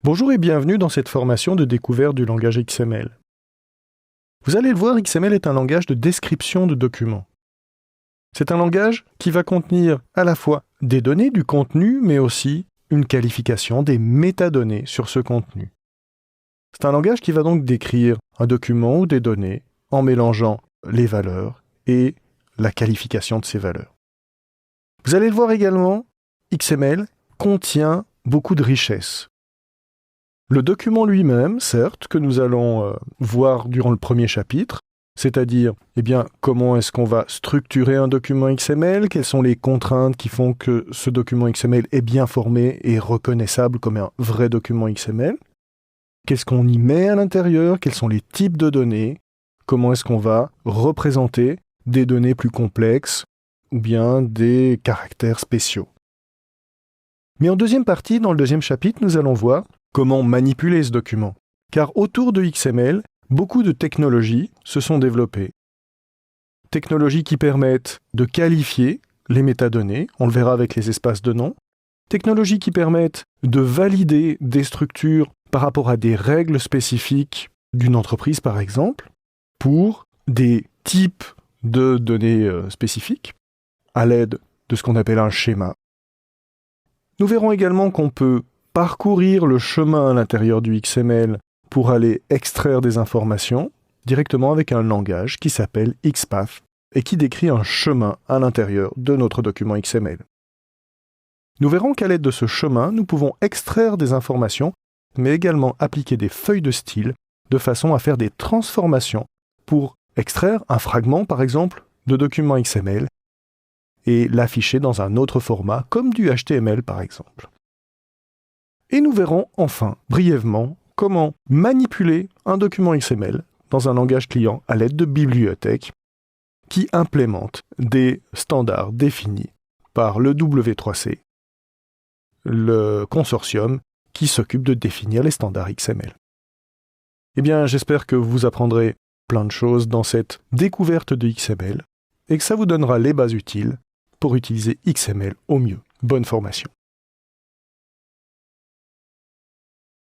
Bonjour et bienvenue dans cette formation de découverte du langage XML. Vous allez le voir, XML est un langage de description de documents. C'est un langage qui va contenir à la fois des données, du contenu, mais aussi une qualification, des métadonnées sur ce contenu. C'est un langage qui va donc décrire un document ou des données en mélangeant les valeurs et la qualification de ces valeurs. Vous allez le voir également, XML contient beaucoup de richesses. Le document lui-même, certes, que nous allons voir durant le premier chapitre, c'est-à-dire comment est-ce qu'on va structurer un document XML, quelles sont les contraintes qui font que ce document XML est bien formé et reconnaissable comme un vrai document XML, qu'est-ce qu'on y met à l'intérieur, quels sont les types de données, comment est-ce qu'on va représenter des données plus complexes ou bien des caractères spéciaux. Mais en deuxième partie, dans le deuxième chapitre, nous allons voir comment manipuler ce document. Car autour de XML, beaucoup de technologies se sont développées. Technologies qui permettent de qualifier les métadonnées, on le verra avec les espaces de nom. Technologies qui permettent de valider des structures par rapport à des règles spécifiques d'une entreprise, par exemple, pour des types de données spécifiques, à l'aide de ce qu'on appelle un schéma. Nous verrons également qu'on peut parcourir le chemin à l'intérieur du XML pour aller extraire des informations directement avec un langage qui s'appelle XPath et qui décrit un chemin à l'intérieur de notre document XML. Nous verrons qu'à l'aide de ce chemin, nous pouvons extraire des informations, mais également appliquer des feuilles de style de façon à faire des transformations pour extraire un fragment, par exemple, de document XML et l'afficher dans un autre format, comme du HTML par exemple. Et nous verrons enfin, brièvement, comment manipuler un document XML dans un langage client à l'aide de bibliothèques qui implémentent des standards définis par le W3C, le consortium qui s'occupe de définir les standards XML. J'espère que vous apprendrez plein de choses dans cette découverte de XML et que ça vous donnera les bases utiles pour utiliser XML au mieux. Bonne formation.